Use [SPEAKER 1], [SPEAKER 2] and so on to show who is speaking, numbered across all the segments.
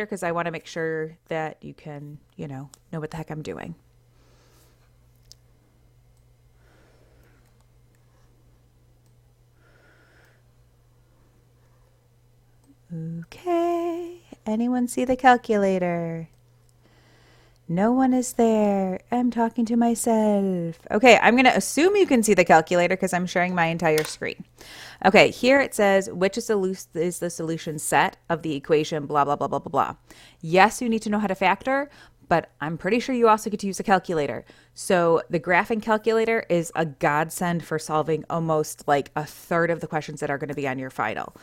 [SPEAKER 1] because I want to make sure that you can, know what the heck I'm doing. Okay, anyone see the calculator? No one is there. I'm talking to myself. Okay, I'm going to assume you can see the calculator because I'm sharing my entire screen. Okay, here it says, which is the solution set of the equation, blah, blah, blah, blah, blah, blah. Yes, you need to know how to factor, but I'm pretty sure you also get to use a calculator. So the graphing calculator is a godsend for solving almost like a third of the questions that are going to be on your final.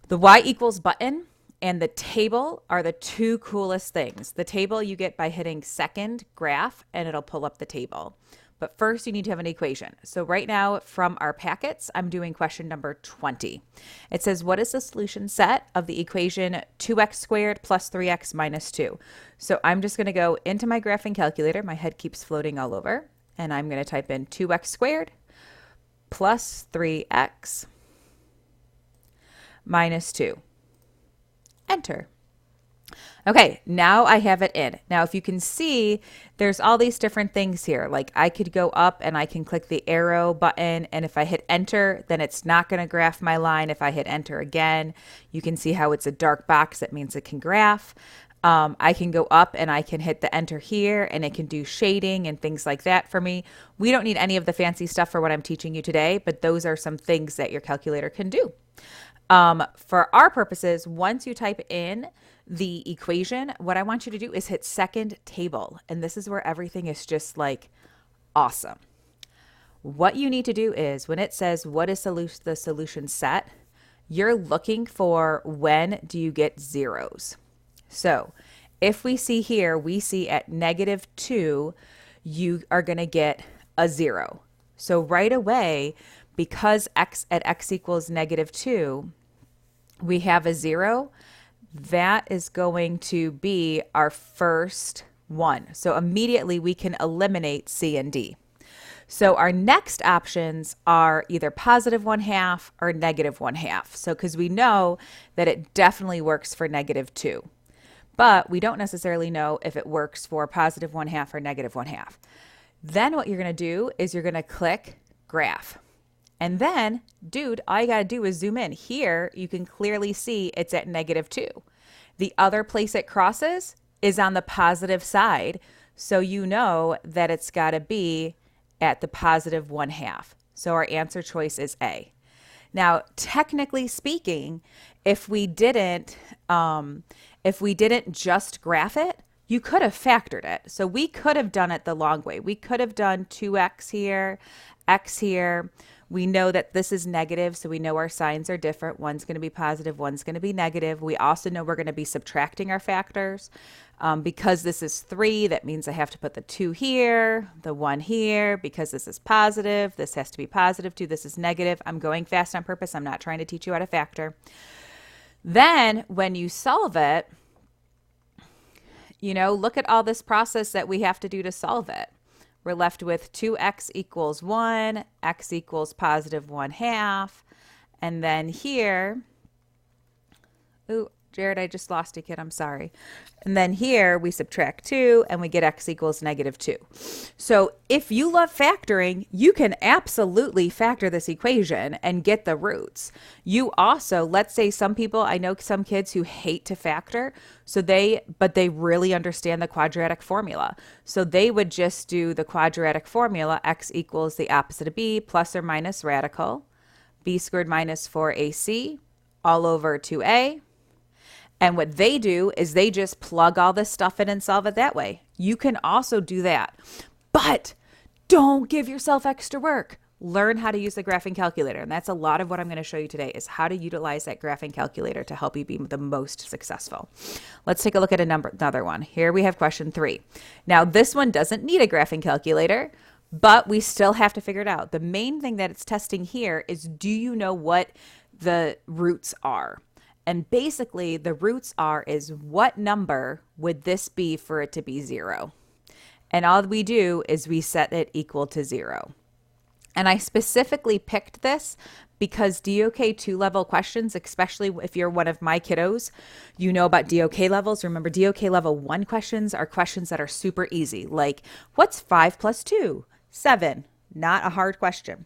[SPEAKER 1] The y equals button and the table are the two coolest things. The table you get by hitting second graph and it'll pull up the table. But first you need to have an equation. So right now from our packets, I'm doing question number 20. It says, what is the solution set of the equation 2x squared plus 3x minus 2? So I'm just going to go into my graphing calculator. My head keeps floating all over. And I'm going to type in 2x squared plus 3x minus 2. Enter. Okay, now I have it in. Now, if you can see, there's all these different things here. Like I could go up and I can click the arrow button, and if I hit enter, then it's not going to graph my line. If I hit enter again, you can see how it's a dark box. That means it can graph. I can go up and I can hit the enter here, and it can do shading and things like that for me. We don't need any of the fancy stuff for what I'm teaching you today, but those are some things that your calculator can do. For our purposes, once you type in the equation, what I want you to do is hit second table. And this is where everything is just like awesome. What you need to do is when it says, what is the solution set? You're looking for when do you get zeros. So if we see here, we see at -2, you are going to get a 0. So right away, because x at x equals -2, we have a 0. That is going to be our first one. So immediately we can eliminate C and D. So our next options are either +1/2 or -1/2. So because we know that it definitely works for -2, but we don't necessarily know if it works for +1/2 or -1/2. Then what you're going to do is you're going to click graph. And then, dude, all you got to do is zoom in. Here, you can clearly see it's at -2. The other place it crosses is on the positive side. So you know that it's got to be at the +1/2. So our answer choice is A. Now, technically speaking, if we didn't just graph it, you could have factored it. So we could have done it the long way. We could have done 2x here, x here. We know that this is negative, so we know our signs are different. One's going to be positive, one's going to be negative. We also know we're going to be subtracting our factors. Because this is 3, that means I have to put the 2 here, the 1 here. Because this is positive, this has to be +2. This is negative. I'm going fast on purpose. I'm not trying to teach you how to factor. Then when you solve it, look at all this process that we have to do to solve it. We're left with 2x equals 1, x equals +1/2. And then here, ooh, Jared, I just lost a kid, I'm sorry. And then here we subtract 2 and we get x equals -2. So if you love factoring, you can absolutely factor this equation and get the roots. You also, let's say I know some kids who hate to factor, but they really understand the quadratic formula. So they would just do the quadratic formula, x equals the opposite of b plus or minus radical, b squared minus 4ac all over 2a. And what they do is they just plug all this stuff in and solve it that way. You can also do that. But don't give yourself extra work. Learn how to use the graphing calculator. And that's a lot of what I'm going to show you today is how to utilize that graphing calculator to help you be the most successful. Let's take a look at another one. Here we have question 3. Now this one doesn't need a graphing calculator, but we still have to figure it out. The main thing that it's testing here is, do you know what the roots are? And basically the roots is what number would this be for it to be 0? And all we do is we set it equal to 0. And I specifically picked this because DOK 2 level questions, especially if you're one of my kiddos, you know about DOK levels. Remember, DOK level 1 questions are questions that are super easy, like what's 5 plus 2? 7. Not a hard question.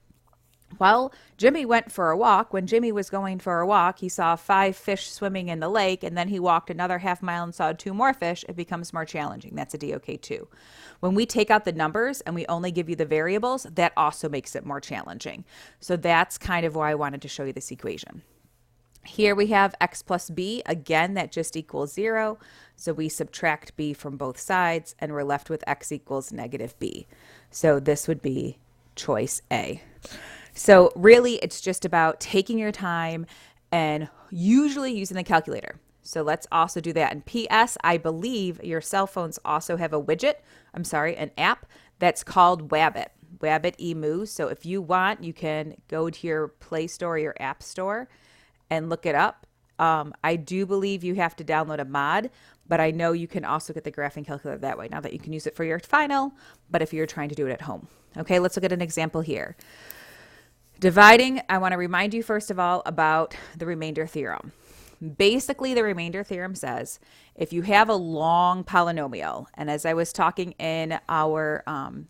[SPEAKER 1] Well, Jimmy went for a walk. When Jimmy was going for a walk, he saw 5 fish swimming in the lake, and then he walked another half mile and saw 2 more fish. It becomes more challenging. That's a DOK 2. When we take out the numbers and we only give you the variables, that also makes it more challenging. So that's kind of why I wanted to show you this equation. Here we have x plus b. Again, that just equals 0. So we subtract b from both sides, and we're left with x equals negative b. So this would be choice A. So really, it's just about taking your time and usually using the calculator. So let's also do that. And P.S., I believe your cell phones also have a widget, an app that's called Wabbit, Wabbit Emu. So if you want, you can go to your Play Store or your App Store and look it up. I do believe you have to download a mod, but I know you can also get the graphing calculator that way. Now that you can use it for your final, but if you're trying to do it at home. Okay, let's look at an example here. Dividing, I want to remind you first of all about the remainder theorem. Basically, the remainder theorem says if you have a long polynomial, and as I was talking in our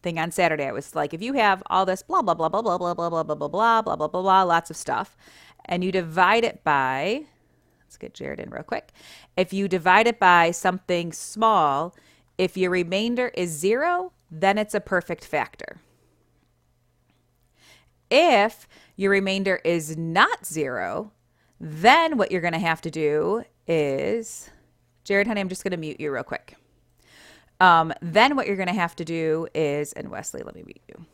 [SPEAKER 1] thing on Saturday, I was like, if you have all this blah, blah, blah, blah, blah, blah, blah, blah, blah, blah, blah, blah, blah, blah, blah, lots of stuff, and you divide it by, let's get Jared in real quick. If you divide it by something small, if your remainder is 0, then it's a perfect factor. If your remainder is not 0, then what you're going to have to do is, Jared, honey, I'm just going to mute you real quick. Then what you're going to have to do is, and Wesley, let me mute you.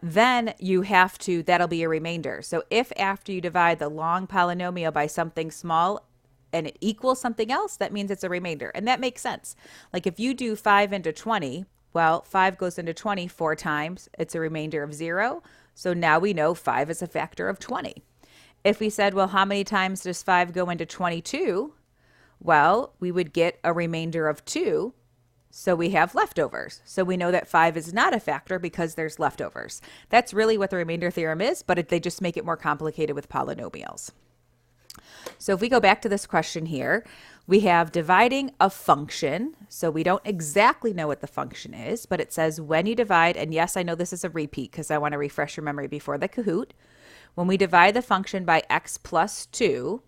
[SPEAKER 1] Then you have to, that'll be a remainder. So if after you divide the long polynomial by something small and it equals something else, that means it's a remainder. And that makes sense. Like if you do 5 into 20, well, 5 goes into 20 4 times. It's a remainder of 0. So now we know 5 is a factor of 20. If we said, well, how many times does 5 go into 22? Well, we would get a remainder of 2. So we have leftovers. So we know that 5 is not a factor because there's leftovers. That's really what the remainder theorem is, but they just make it more complicated with polynomials. So if we go back to this question here, we have dividing a function. So we don't exactly know what the function is, but it says when you divide, and yes, I know this is a repeat because I want to refresh your memory before the Kahoot. When we divide the function by x plus 2,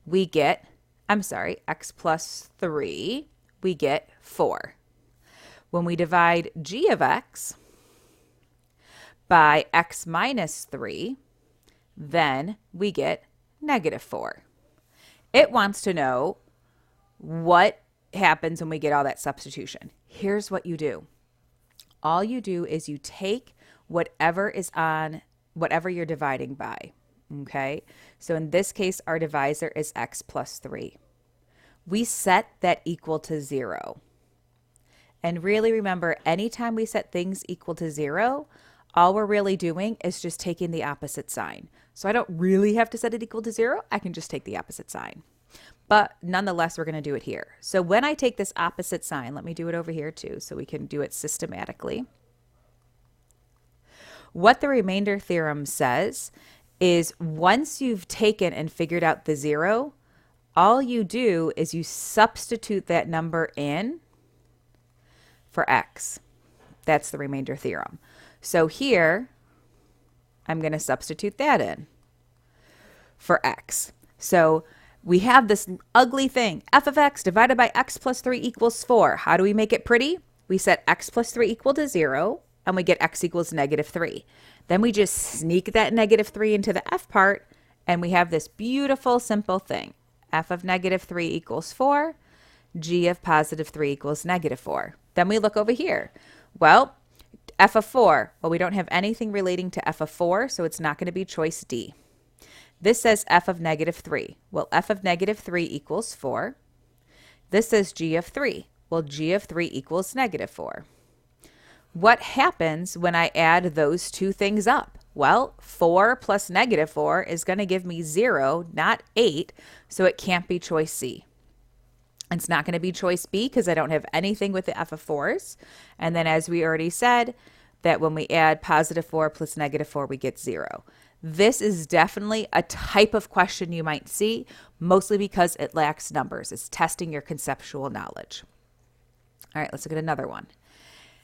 [SPEAKER 1] we get, x plus 3, we get 4. When we divide g of x by x minus 3, then we get negative 4. It wants to know what happens when we get all that substitution. Here's what you do. All you do is you take whatever is on whatever you're dividing by, okay? So in this case, our divisor is x plus 3. We set that equal to 0. And really remember, anytime we set things equal to 0, all we're really doing is just taking the opposite sign. So I don't really have to set it equal to 0. I can just take the opposite sign. But nonetheless, we're going to do it here. So when I take this opposite sign, let me do it over here too so we can do it systematically. What the remainder theorem says is once you've taken and figured out the 0, all you do is you substitute that number in for x. That's the remainder theorem. So here, I'm going to substitute that in for x. So we have this ugly thing, f of x divided by x plus 3 equals 4. How do we make it pretty? We set x plus 3 equal to 0, and we get x equals negative 3. Then we just sneak that negative 3 into the f part, and we have this beautiful, simple thing. F of negative 3 equals 4. G of positive 3 equals negative 4. Then we look over here. Well, f of 4. Well, we don't have anything relating to f of 4, so it's not going to be choice D. This says f of negative 3. Well, f of negative 3 equals 4. This says g of 3. Well, g of 3 equals negative 4. What happens when I add those two things up? Well, 4 plus negative 4 is going to give me 0, not 8, so it can't be choice C. It's not going to be choice B because I don't have anything with the f of 4s. And then as we already said, that when we add positive 4 plus negative 4, we get 0. This is definitely a type of question you might see, mostly because it lacks numbers. It's testing your conceptual knowledge. All right, let's look at another one.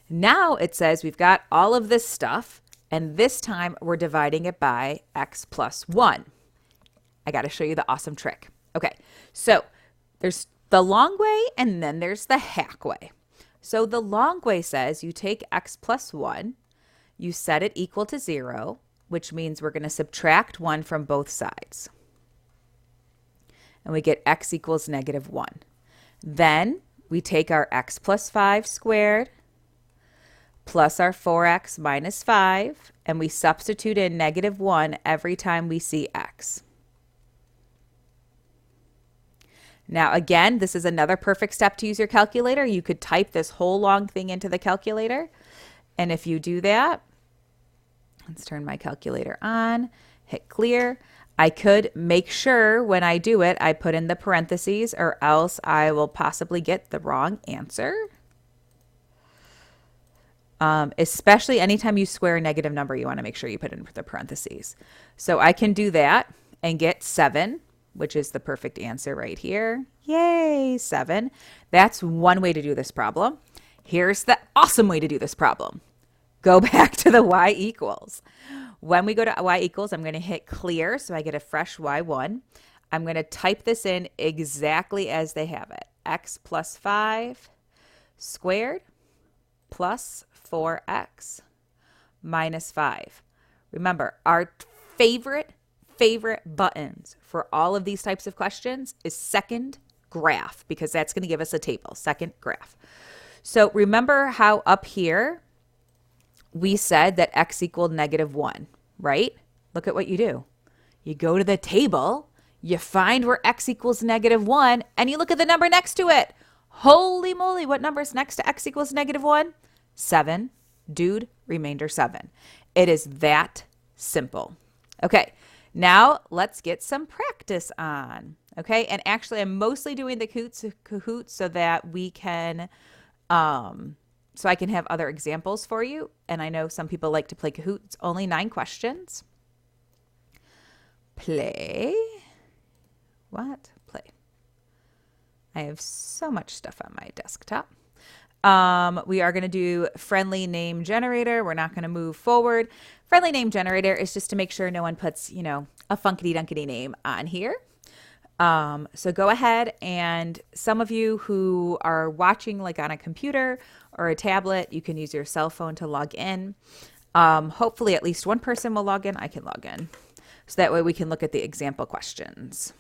[SPEAKER 1] Now it says we've got all of this stuff, and this time we're dividing it by x plus 1. I got to show you the awesome trick. Okay, so there's the long way, and then there's the hack way. So the long way says you take x plus 1, you set it equal to 0, which means we're going to subtract 1 from both sides. And we get x equals negative 1. Then we take our x plus 5 squared plus our 4x minus 5, and we substitute in negative 1 every time we see x. Now again, this is another perfect step to use your calculator. You could type this whole long thing into the calculator, and if you do that, let's turn my calculator on, hit clear. I could make sure when I do it, I put in the parentheses, or else I will possibly get the wrong answer. Especially anytime you square a negative number, you want to make sure you put in the parentheses. So I can do that and get 7, which is the perfect answer right here. Yay, 7. That's one way to do this problem. Here's the awesome way to do this problem. Go back to the y equals. When we go to y equals, I'm going to hit clear, so I get a fresh y1. I'm going to type this in exactly as they have it. X plus 5 squared plus 4x minus 5. Remember, our favorite buttons for all of these types of questions is second graph, because that's going to give us a table, second graph. So remember how up here we said that x equaled negative 1, right? Look at what you do. You go to the table, you find where x equals negative 1, and you look at the number next to it. Holy moly, what number is next to x equals negative 1? 7. Dude, remainder 7. It is that simple. Okay, now let's get some practice on. Okay, and actually I'm mostly doing the Kahoot so that we can, so I can have other examples for you. And I know some people like to play Kahoot. It's only 9 questions. Play. What? Play. I have so much stuff on my desktop. We are going to do friendly name generator. We're not going to move forward. Friendly name generator is just to make sure no one puts, a funkity-dunkity name on here. So go ahead, and some of you who are watching like on a computer or a tablet, you can use your cell phone to log in. Hopefully at least one person will log in. I can log in. So that way we can look at the example questions.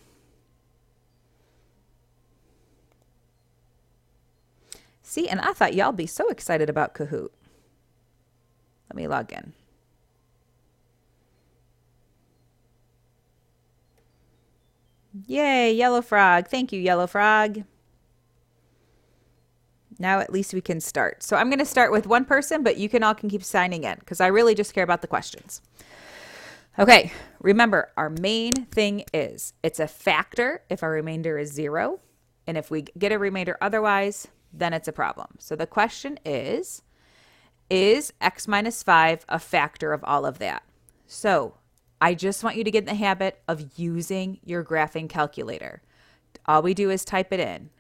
[SPEAKER 1] See, and I thought y'all be so excited about Kahoot. Let me log in. Yay, Yellow Frog. Thank you, Yellow Frog. Now at least we can start. So I'm going to start with one person, but you all can keep signing in because I really just care about the questions. Okay, remember our main thing is it's a factor if our remainder is 0. And if we get a remainder otherwise, then it's a problem. So the question is x minus 5 a factor of all of that? So I just want you to get in the habit of using your graphing calculator. All we do is type it in.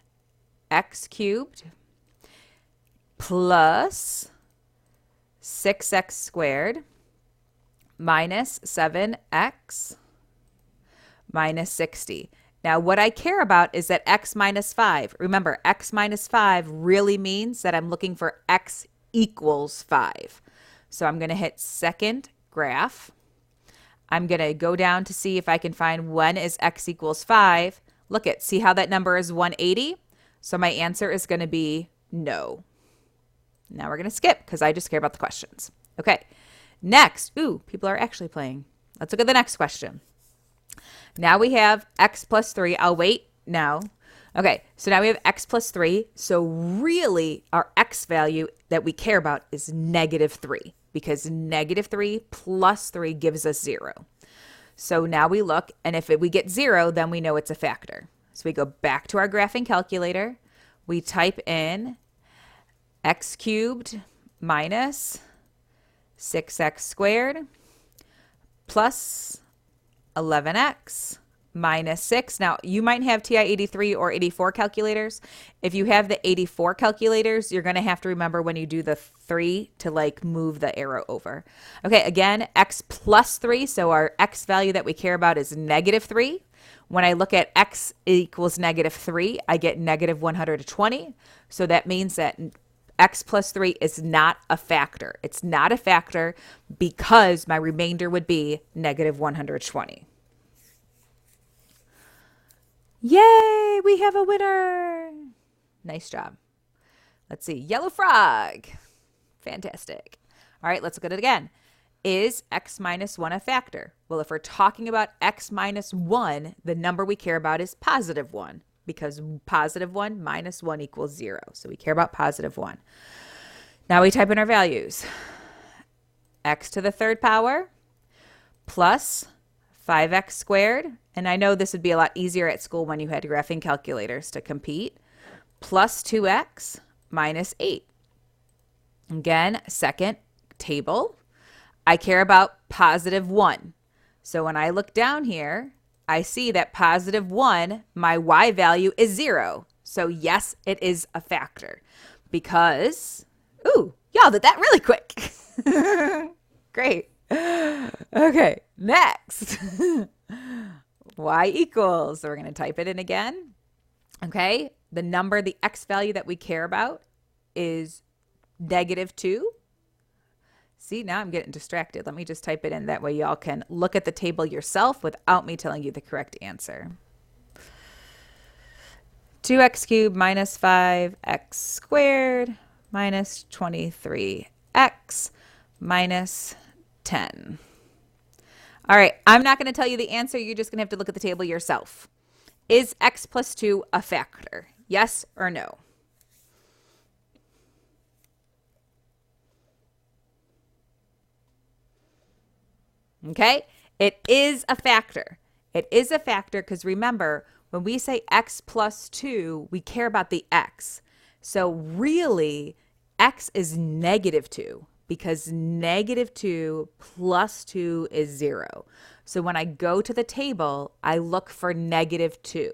[SPEAKER 1] X cubed plus 6x squared minus 7x minus 60. Now, what I care about is that x minus 5. Remember, x minus 5 really means that I'm looking for x equals 5. So I'm going to hit second graph. I'm going to go down to see if I can find when is x equals 5. Look at, see how that number is 180? So my answer is going to be no. Now we're going to skip because I just care about the questions. Okay, next. Ooh, people are actually playing. Let's look at the next question. Now we have x plus 3. I'll wait now. Okay, so now we have x plus 3. So really our x value that we care about is negative 3 because negative 3 plus 3 gives us 0. So now we look, and if we get 0, then we know it's a factor. So we go back to our graphing calculator. We type in x cubed minus 6x squared plus 11x minus 6. Now, you might have TI 83 or 84 calculators. If you have the 84 calculators, you're going to have to remember when you do the 3 to like move the arrow over. Okay, again, x plus 3. So our x value that we care about is negative 3. When I look at x equals negative 3, I get negative 120. So that means that x plus 3 is not a factor. It's not a factor because my remainder would be negative 120. Yay, we have a winner. Nice job. Let's see, yellow frog. Fantastic. All right, let's look at it again. Is x minus 1 a factor? Well, if we're talking about x minus 1, the number we care about is positive 1 because positive 1 minus 1 equals 0. So we care about positive 1. Now we type in our values. X to the third power plus 5x squared. And I know this would be a lot easier at school when you had graphing calculators to compete. Plus 2x minus 8. Again, second table. I care about positive 1. So when I look down here, I see that positive 1, my y value is 0. So yes, it is a factor because, ooh, y'all did that really quick. Great. Okay, next. Y equals, so we're going to type it in again. Okay, the number, the x value that we care about is negative 2. See, now I'm getting distracted. Let me just type it in. That way y'all can look at the table yourself without me telling you the correct answer. 2x cubed minus 5x squared minus 23x minus 10. All right, I'm not going to tell you the answer. You're just going to have to look at the table yourself. Is x plus 2 a factor? Yes or no? Okay, it is a factor. It is a factor because remember, when we say x plus 2, we care about the x. So really, x is negative 2 because negative 2 plus 2 is 0. So when I go to the table, I look for negative 2.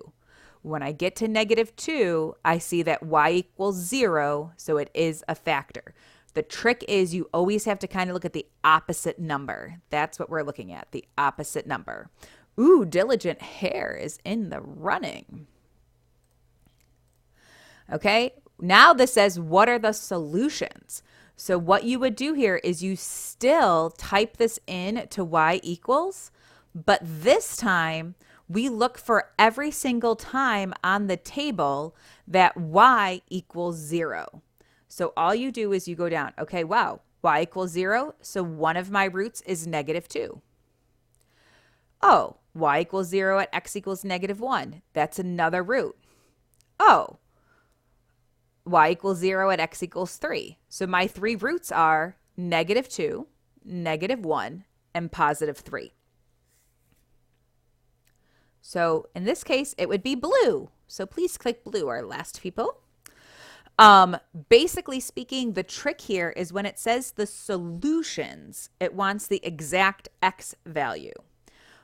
[SPEAKER 1] When I get to negative 2, I see that y equals 0, so it is a factor. The trick is you always have to kind of look at the opposite number. That's what we're looking at, the opposite number. Ooh, Diligent Hair is in the running. Okay, now this says, what are the solutions? So what you would do here is you still type this in to y equals, but this time we look for every single time on the table that y equals 0. So all you do is you go down, okay, wow, y equals 0, so one of my roots is negative 2. Oh, y equals 0 at x equals negative 1. That's another root. Oh, y equals 0 at x equals 3. So my three roots are negative 2, negative 1, and positive 3. So in this case, it would be blue. So please click blue, our last people. Basically speaking, the trick here is when it says the solutions, it wants the exact x value.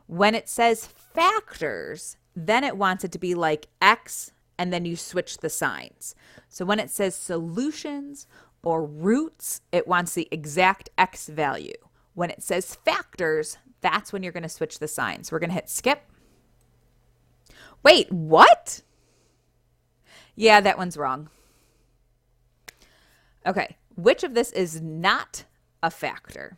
[SPEAKER 1] When it says factors, then it wants it to be like x, and then you switch the signs. So when it says solutions or roots, it wants the exact x value. When it says factors, that's when you're going to switch the signs. We're going to hit skip. Wait, what? Yeah, that one's wrong. Okay, which of this is not a factor?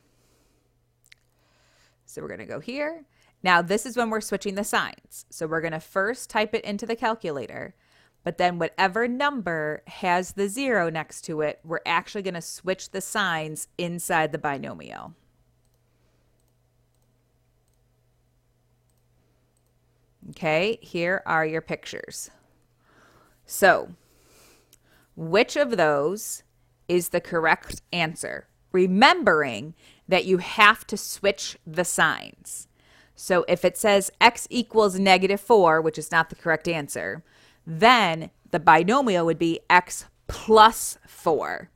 [SPEAKER 1] So we're going to go here. Now, this is when we're switching the signs. So we're going to first type it into the calculator, but then whatever number has the 0 next to it, we're actually going to switch the signs inside the binomial. Okay, here are your pictures. So, which of those is the correct answer? Remembering that you have to switch the signs. So if it says x equals negative 4, which is not the correct answer, then the binomial would be x plus 4.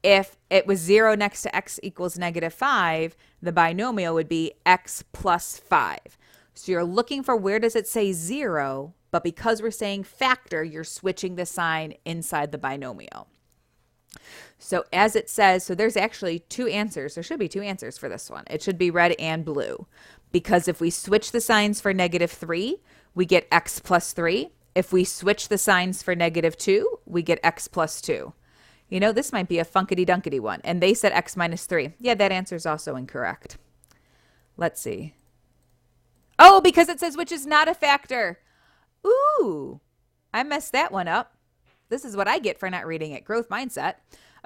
[SPEAKER 1] If it was 0 next to x equals negative 5, the binomial would be x plus 5. So you're looking for where does it say 0, but because we're saying factor, you're switching the sign inside the binomial. So as it says, so there's actually two answers. There should be two answers for this one. It should be red and blue, because if we switch the signs for -3, we get x plus 3. If we switch the signs for -2, we get x plus 2. You know, this might be a funkity-dunkity one. And they said x minus 3. Yeah, that answer is also incorrect. Let's see. Oh, because it says which is not a factor. Ooh, I messed that one up. This is what I get for not reading it. Growth mindset.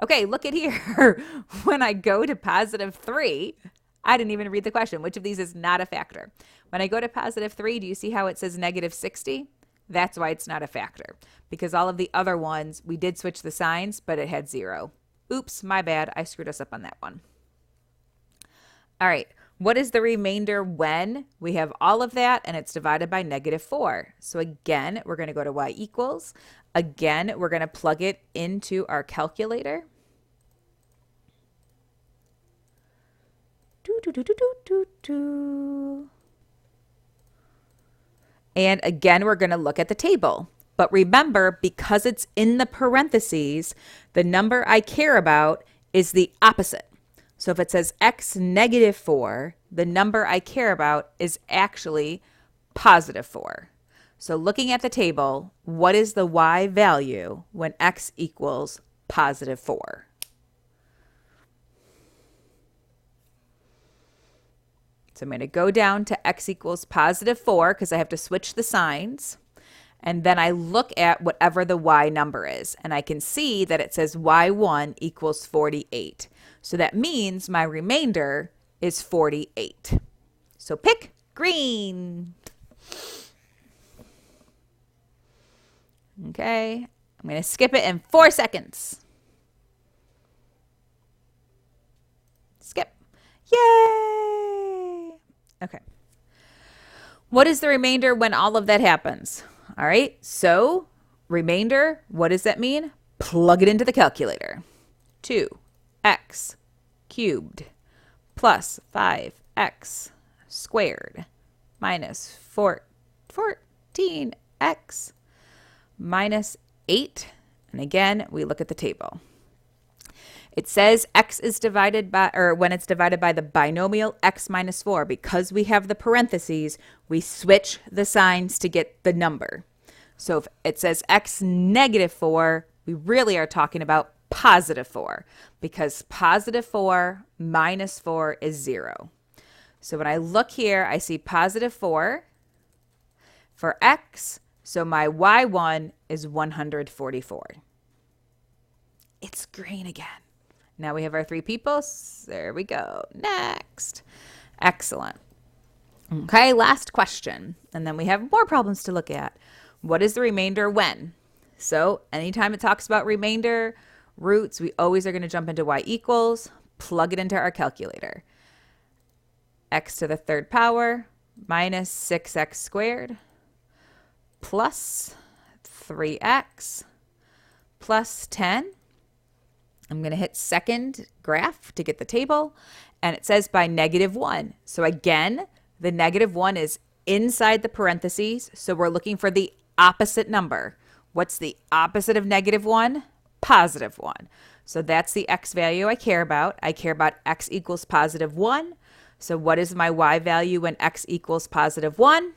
[SPEAKER 1] Okay, look at here. When I go to +3, I didn't even read the question. Which of these is not a factor? When I go to +3, do you see how it says -60? That's why it's not a factor, because all of the other ones, we did switch the signs, but it had 0. Oops, my bad. I screwed us up on that one. All right. What is the remainder when we have all of that and it's divided by -4? So again, we're going to go to y equals. Again, we're going to plug it into our calculator. And again, we're going to look at the table. But remember, because it's in the parentheses, the number I care about is the opposite. So if it says x -4, the number I care about is actually +4. So looking at the table, what is the y value when x equals +4? So I'm going to go down to x equals +4 because I have to switch the signs. And then I look at whatever the y number is. And I can see that it says y1 equals 48. So that means my remainder is 48. So pick green. Okay, I'm going to skip it in 4 seconds. Skip. Yay! Okay. What is the remainder when all of that happens? All right, so remainder, what does that mean? Plug it into the calculator. 2x cubed plus 5x squared minus 14x minus 8. And again, we look at the table. It says x is divided by, or when it's divided by the binomial x minus 4, because we have the parentheses, we switch the signs to get the number. So if it says x -4, we really are talking about +4, because +4 minus 4 is 0. So when I look here, I see +4 for x. So my y1 is 144. It's green again. Now we have our 3 peoples. There we go. Next. Excellent. Okay, last question. And then we have more problems to look at. What is the remainder when? So anytime it talks about remainder, roots, we always are going to jump into y equals, plug it into our calculator. X to the 3rd power minus 6x squared plus 3x plus 10. I'm going to hit second graph to get the table, and it says by -1. So again, the -1 is inside the parentheses, so we're looking for the opposite number. What's the opposite of -1? +1. So that's the x value I care about. I care about x equals +1. So what is my y value when x equals +1?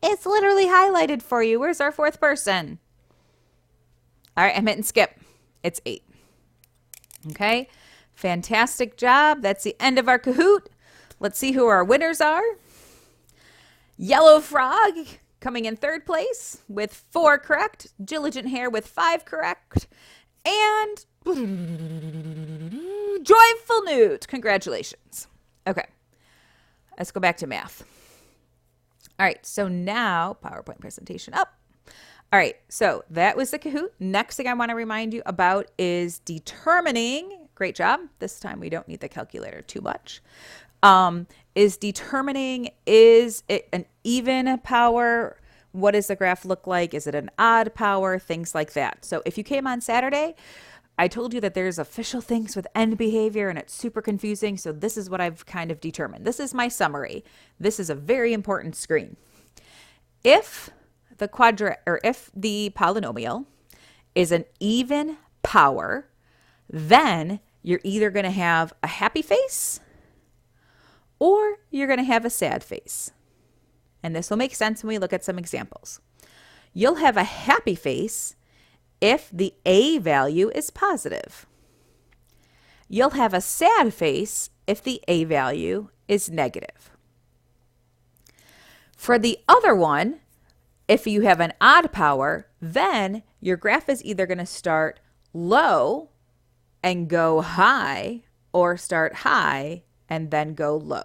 [SPEAKER 1] It's literally highlighted for you. Where's our 4th person? All right, I'm hitting skip. It's 8. Okay, fantastic job. That's the end of our Kahoot. Let's see who our winners are. Yellow Frog coming in 3rd place with 4 correct. Diligent Hare with 5 correct. And Joyful Newt. Congratulations. Okay, let's go back to math. All right, so now PowerPoint presentation up. All right, so that was the Kahoot. Next thing I want to remind you about is determining, great job, this time we don't need the calculator too much, is determining, is it an even power? What does the graph look like? Is it an odd power? Things like that. So if you came on Saturday, I told you that there's official things with end behavior and it's super confusing. So this is what I've kind of determined. This is my summary. This is a very important screen. If the polynomial is an even power, then you're either going to have a happy face or you're going to have a sad face. And this will make sense when we look at some examples. You'll have a happy face if the a value is positive. You'll have a sad face if the a value is negative. For the other one, if you have an odd power, then your graph is either going to start low and go high or start high and then go low.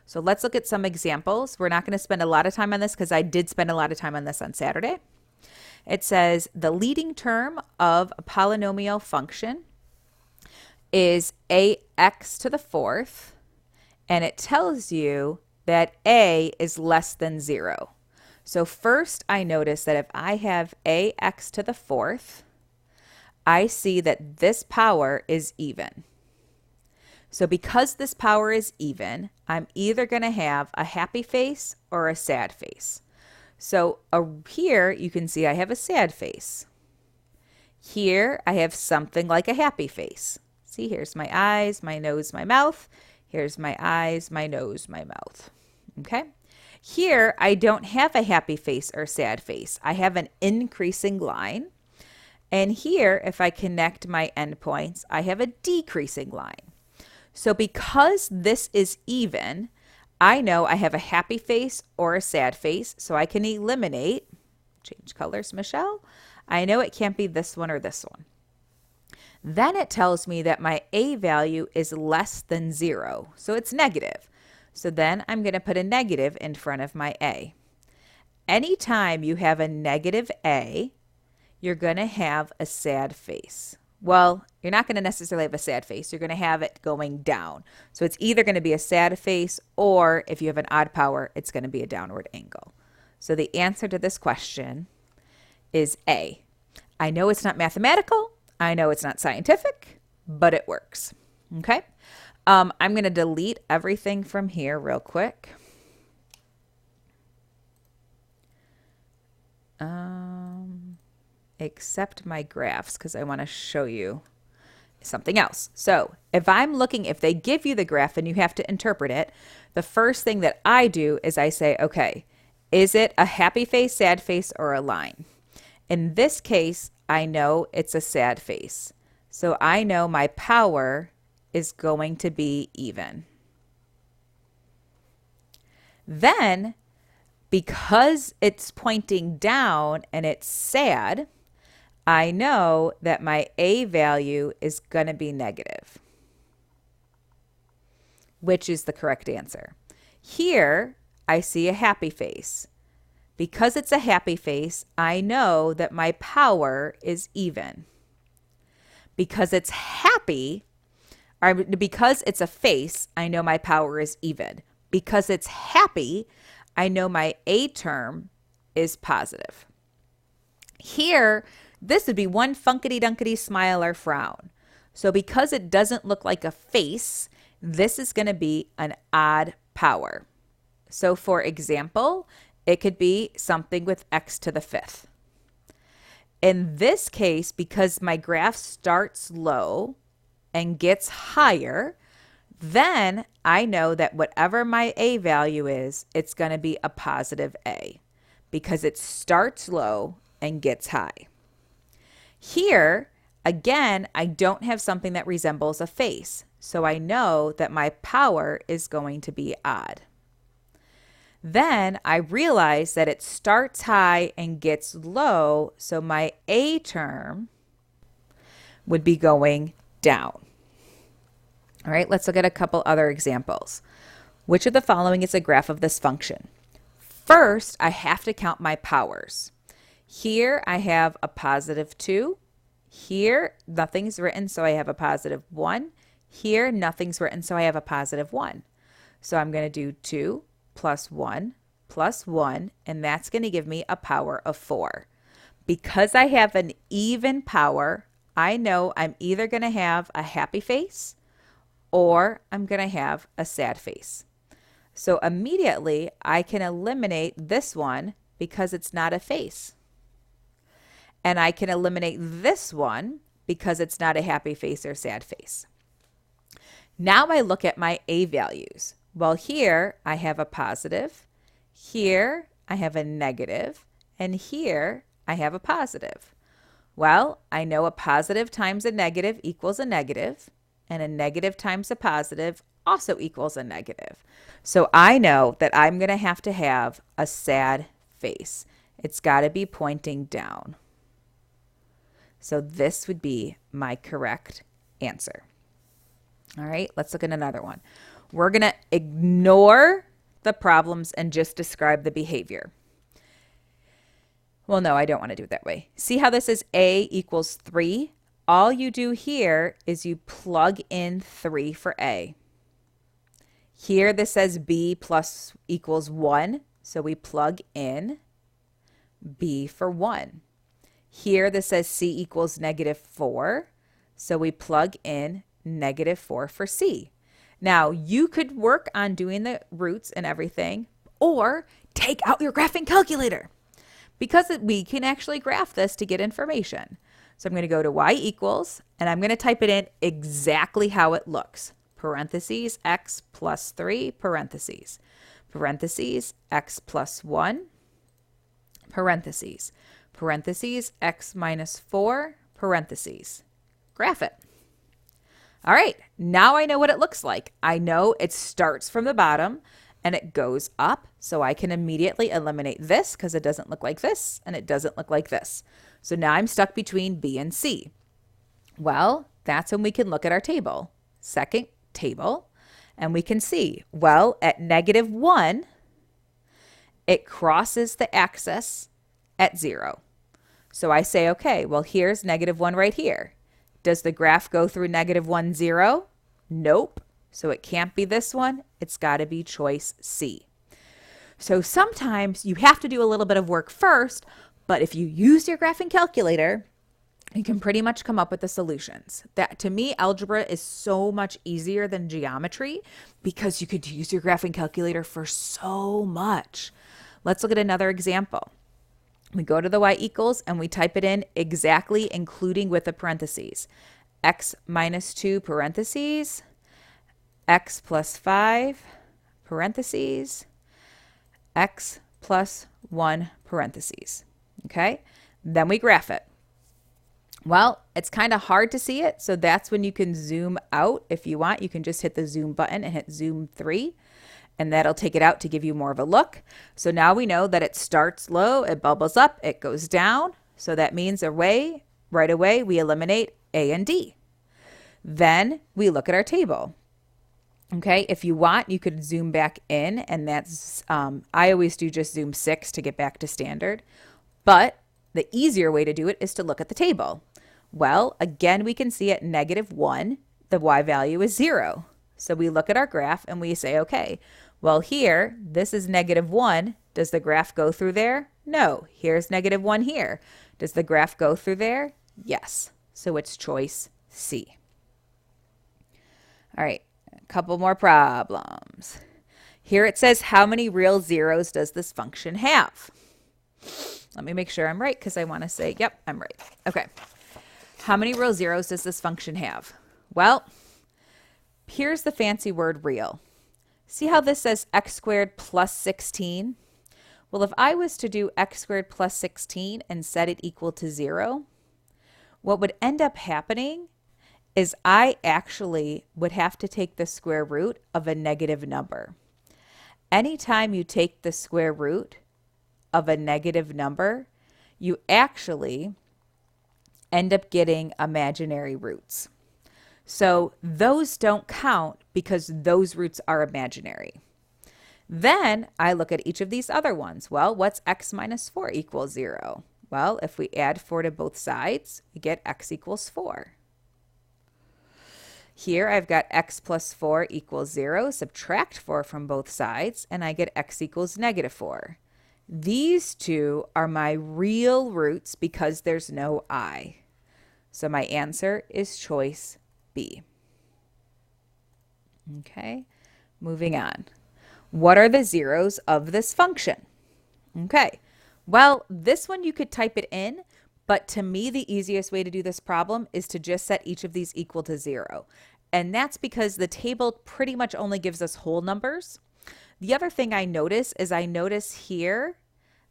[SPEAKER 1] So let's look at some examples. We're not going to spend a lot of time on this because I did spend a lot of time on this on Saturday. It says the leading term of a polynomial function is ax to the fourth, and it tells you that a is less than 0. So first I notice that if I have ax to the fourth, I see that this power is even. So because this power is even, I'm either going to have a happy face or a sad face. So here you can see I have a sad face. Here I have something like a happy face. See, here's my eyes, my nose, my mouth. Here's my eyes, my nose, my mouth. Okay. Here I don't have a happy face or sad face. I have an increasing line. And here, if I connect my endpoints, I have a decreasing line. So because this is even, I know I have a happy face or a sad face, so I can eliminate, change colors, Michelle. I know it can't be this one or this one. Then it tells me that my a value is less than 0, so it's negative. So then I'm going to put a negative in front of my a. Anytime you have a negative a, you're going to have a sad face. Well, you're not going to necessarily have a sad face. You're going to have it going down. So it's either going to be a sad face, or if you have an odd power, it's going to be a downward angle. So the answer to this question is A. I know it's not mathematical. I know it's not scientific, but it works. Okay. I'm going to delete everything from here real quick. Except my graphs, because I want to show you something else. So if they give you the graph and you have to interpret it, the first thing that I do is I say, okay, is it a happy face, sad face, or a line? In this case, I know it's a sad face. So I know my power is going to be even. Then, because it's pointing down and it's sad, I know that my a value is going to be negative, which is the correct answer. Here, I see a happy face. Because it's a happy face, I know that my power is even. Because it's happy, or because it's a face, I know my power is even. Because it's happy, I know my a term is positive. Here, this would be one funkity-dunkity smile or frown. So because it doesn't look like a face, this is going to be an odd power. So for example, it could be something with x to the fifth. In this case, because my graph starts low and gets higher, then I know that whatever my a value is, it's going to be a positive a because it starts low and gets high. Here, again, I don't have something that resembles a face, so I know that my power is going to be odd. Then I realize that it starts high and gets low, so my a term would be going down. All right, let's look at a couple other examples. Which of the following is a graph of this function? First, I have to count my powers. Here I have a positive 2. Here, nothing's written, so I have a positive 1. Here, nothing's written, so I have a positive 1. So I'm going to do 2 plus 1 plus 1, and that's going to give me a power of 4. Because I have an even power, I know I'm either going to have a happy face or I'm going to have a sad face. So immediately I can eliminate this one because it's not a face. And I can eliminate this one because it's not a happy face or sad face. Now I look at my A values. Well, here I have a positive, here I have a negative, and here I have a positive. Well, I know a positive times a negative equals a negative, and a negative times a positive also equals a negative. So I know that I'm going to have a sad face. It's got to be pointing down. So this would be my correct answer. All right, let's look at another one. We're going to ignore the problems and just describe the behavior. Well, no, I don't want to do it that way. See how this is A equals 3? All you do here is you plug in 3 for A. Here this says B plus equals 1, so we plug in B for 1. Here this says C equals -4, so we plug in -4 for C. Now, you could work on doing the roots and everything, or take out your graphing calculator, because we can actually graph this to get information. So I'm going to go to y equals, and I'm going to type it in exactly how it looks. Parentheses, x plus 3, parentheses. Parentheses, x plus 1, parentheses. Parentheses, x minus 4, parentheses. Graph it. All right, now I know what it looks like. I know it starts from the bottom and it goes up, so I can immediately eliminate this because it doesn't look like this and it doesn't look like this. So now I'm stuck between B and C. Well, that's when we can look at our table. Second table, and we can see, well, at -1, it crosses the axis at 0. So I say, okay, well, here's -1 right here. Does the graph go through -1, 0? Nope. So it can't be this one. It's got to be choice C. So sometimes you have to do a little bit of work first, but if you use your graphing calculator, you can pretty much come up with the solutions. That, to me, algebra is so much easier than geometry because you could use your graphing calculator for so much. Let's look at another example. We go to the y equals and we type it in exactly, including with the parentheses. X minus 2 parentheses, x plus 5 parentheses, x plus 1 parentheses. Okay, then we graph it. Well, it's kind of hard to see it, so that's when you can zoom out. If you want, you can just hit the zoom button and hit zoom 3. And that'll take it out to give you more of a look. So now we know that it starts low, it bubbles up, it goes down. So that means right away, we eliminate A and D. Then we look at our table. Okay, if you want, you could zoom back in, and that's, I always do just zoom 6 to get back to standard. But the easier way to do it is to look at the table. Well, again, we can see at -1, the y value is 0. So we look at our graph and we say, okay, well, here, this is -1. Does the graph go through there? No. Here's -1 here. Does the graph go through there? Yes. So it's choice C. All right, a couple more problems. Here it says, how many real zeros does this function have? Let me make sure I'm right because I want to say, yep, I'm right. Okay. How many real zeros does this function have? Well, here's the fancy word real. See how this says x squared plus 16? Well, if I was to do x squared plus 16 and set it equal to 0, what would end up happening is I actually would have to take the square root of a negative number. Anytime you take the square root of a negative number, you actually end up getting imaginary roots. So those don't count because those roots are imaginary. Then I look at each of these other ones. Well, what's x minus 4 equals 0? Well, if we add 4 to both sides, we get x equals 4. Here I've got x plus 4 equals 0. Subtract 4 from both sides, and I get x equals -4. These two are my real roots because there's no I. So my answer is choice B. Okay, moving on. What are the zeros of this function? Okay, well, this one you could type it in, but to me, the easiest way to do this problem is to just set each of these equal to 0. And that's because the table pretty much only gives us whole numbers. The other thing I notice is here,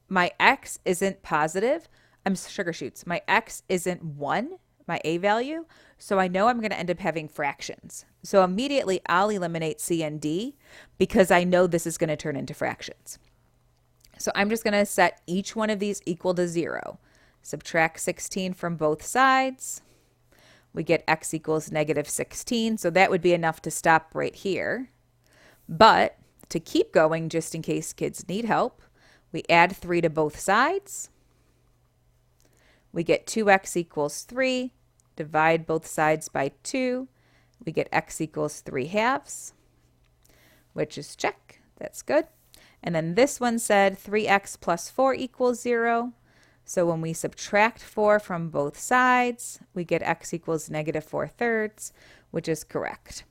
[SPEAKER 1] my x isn't positive. I'm sugar shoots. My x isn't 1, my a value. So I know I'm going to end up having fractions. So immediately I'll eliminate C and D because I know this is going to turn into fractions. So I'm just going to set each one of these equal to 0. Subtract 16 from both sides. We get x equals negative 16. So that would be enough to stop right here. But to keep going, just in case kids need help, we add 3 to both sides. We get 2x equals 3. Divide both sides by 2. We get x equals 3 halves, which is check. That's good. And then this one said 3x plus 4 equals 0. So when we subtract 4 from both sides, we get x equals negative 4/3, which is correct.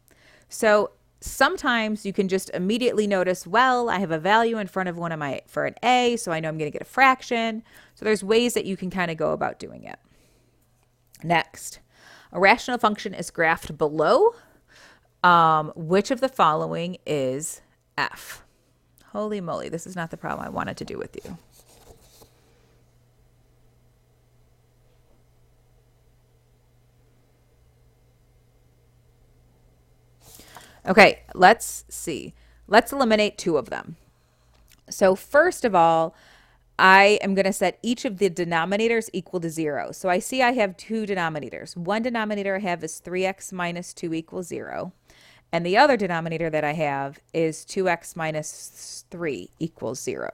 [SPEAKER 1] So sometimes you can just immediately notice, well, I have a value in front of one of my, for an a, so I know I'm going to get a fraction. So there's ways that you can kind of go about doing it. Next, a rational function is graphed below. Which of the following is f? Holy moly, this is not the problem I wanted to do with you. Okay, let's see. Let's eliminate 2 of them. So first of all, I am going to set each of the denominators equal to 0. So I see I have 2 denominators. One denominator I have is 3x minus 2 equals 0. And the other denominator that I have is 2x minus 3 equals 0.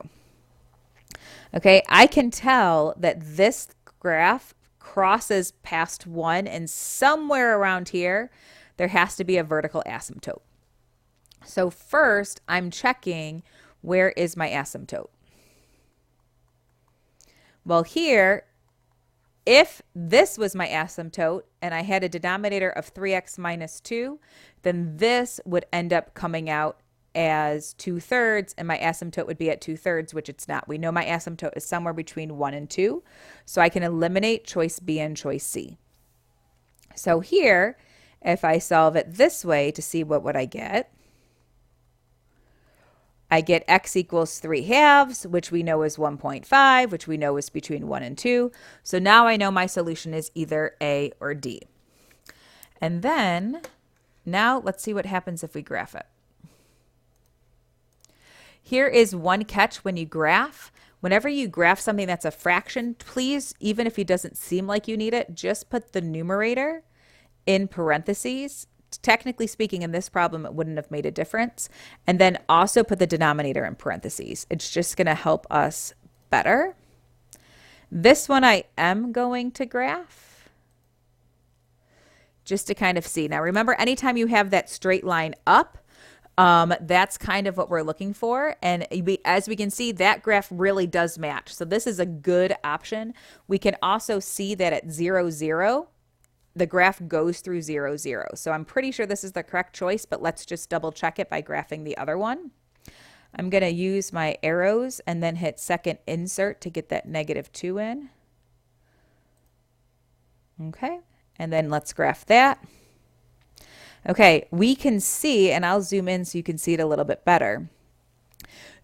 [SPEAKER 1] Okay, I can tell that this graph crosses past 1, and somewhere around here, there has to be a vertical asymptote. So first, I'm checking where is my asymptote. Well, here, if this was my asymptote and I had a denominator of 3x minus 2, then this would end up coming out as 2/3, and my asymptote would be at 2/3, which it's not. We know my asymptote is somewhere between 1 and 2, so I can eliminate choice B and choice C. So here, if I solve it this way to see what would I get x equals 3 halves, which we know is 1.5, which we know is between 1 and 2. So now I know my solution is either A or D. And then, now let's see what happens if we graph it. Here is one catch when you graph. Whenever you graph something that's a fraction, please, even if it doesn't seem like you need it, just put the numerator in parentheses. Technically speaking, in this problem, it wouldn't have made a difference. And then also put the denominator in parentheses. It's just going to help us better. This one I am going to graph just to kind of see. Now remember, anytime you have that straight line up, that's kind of what we're looking for. And as we can see, that graph really does match. So this is a good option. We can also see that at 0, 0, the graph goes through 0, 0. So I'm pretty sure this is the correct choice, but let's just double check it by graphing the other one. I'm going to use my arrows and then hit second insert to get that -2 in. Okay, and then let's graph that. Okay, we can see, and I'll zoom in so you can see it a little bit better.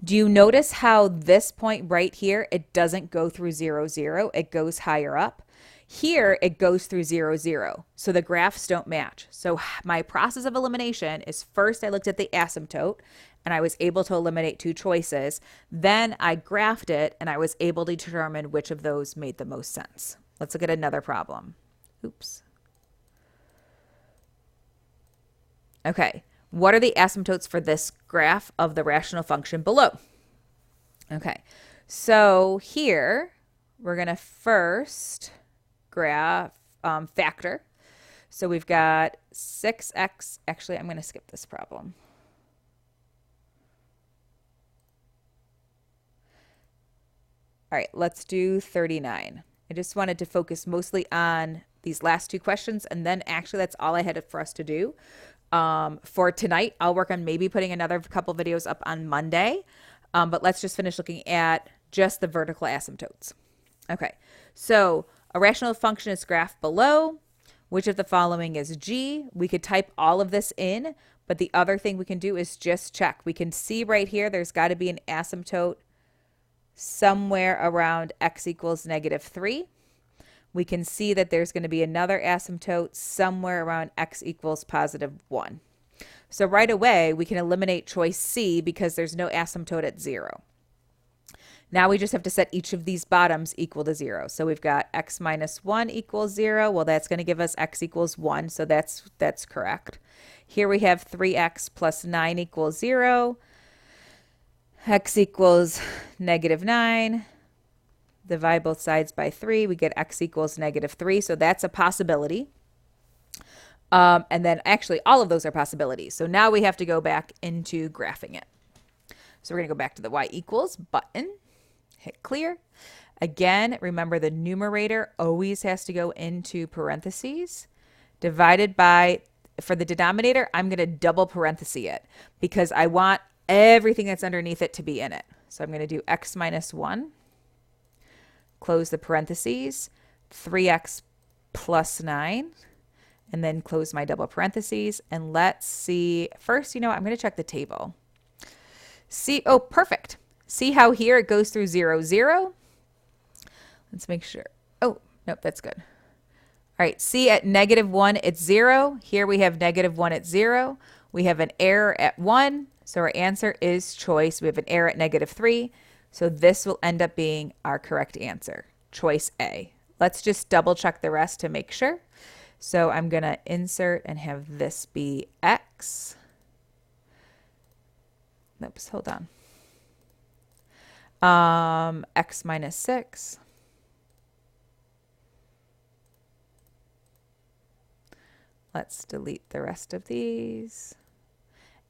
[SPEAKER 1] Do you notice how this point right here, it doesn't go through 0, 0, it goes higher up? Here, it goes through 0, 0, so the graphs don't match. So my process of elimination is first I looked at the asymptote, and I was able to eliminate 2 choices. Then I graphed it, and I was able to determine which of those made the most sense. Let's look at another problem. Oops. Okay, what are the asymptotes for this graph of the rational function below? Okay, so here, we're going to first graph factor. So we've got 6x. Actually, I'm going to skip this problem. All right, let's do 39. I just wanted to focus mostly on these last two questions, and then actually that's all I had for us to do. For tonight, I'll work on maybe putting another couple videos up on Monday, but let's just finish looking at just the vertical asymptotes. Okay, so a rational function is graphed below. Which of the following is g? We could type all of this in, but the other thing we can do is just check. We can see right here there's got to be an asymptote somewhere around x equals -3. We can see that there's going to be another asymptote somewhere around x equals +1. So right away, we can eliminate choice C because there's no asymptote at 0. Now we just have to set each of these bottoms equal to 0. So we've got x minus 1 equals 0. Well, that's going to give us x equals 1, so that's correct. Here we have 3x plus 9 equals 0. X equals -9. Divide both sides by 3. We get x equals -3, so that's a possibility. And then actually all of those are possibilities. So now we have to go back into graphing it. So we're going to go back to the y equals button. Hit clear. Again, remember the numerator always has to go into parentheses. Divided by, for the denominator, I'm going to double parenthesis it because I want everything that's underneath it to be in it. So I'm going to do x minus 1. Close the parentheses. 3x plus 9. And then close my double parentheses. And let's see. First, you know what? I'm going to check the table. See, oh, perfect. See how here it goes through 0, 0? Let's make sure. Oh, nope, that's good. All right, see at -1, it's 0. Here we have -1 at 0. We have an error at 1, so our answer is choice. We have an error at -3, so this will end up being our correct answer, choice A. Let's just double check the rest to make sure. So I'm going to insert and have this be x. Oops, hold on. X minus 6. Let's delete the rest of these.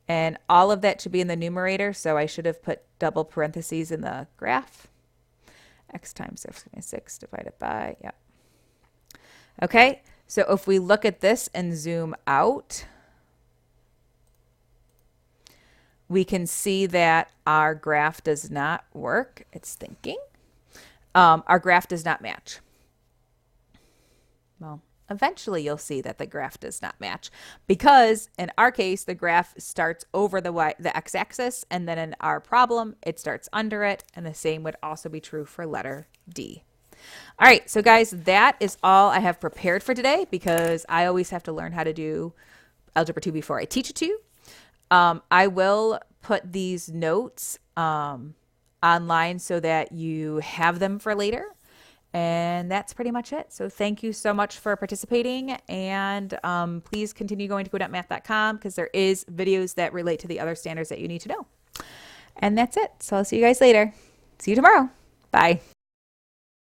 [SPEAKER 1] And all of that should be in the numerator, so I should have put double parentheses in the graph. X times 6 divided by, yeah. Okay, so if we look at this and zoom out, we can see that our graph does not work. It's thinking. Our graph does not match. Well, eventually you'll see that the graph does not match because in our case, the graph starts over the x-axis, and then in our problem, it starts under it, and the same would also be true for letter D. All right, so guys, that is all I have prepared for today because I always have to learn how to do Algebra 2 before I teach it to you. I will put these notes online so that you have them for later. And that's pretty much it. So thank you so much for participating. And please continue going to go.math.com because there is videos that relate to the other standards that you need to know. And that's it. So I'll see you guys later. See you tomorrow. Bye.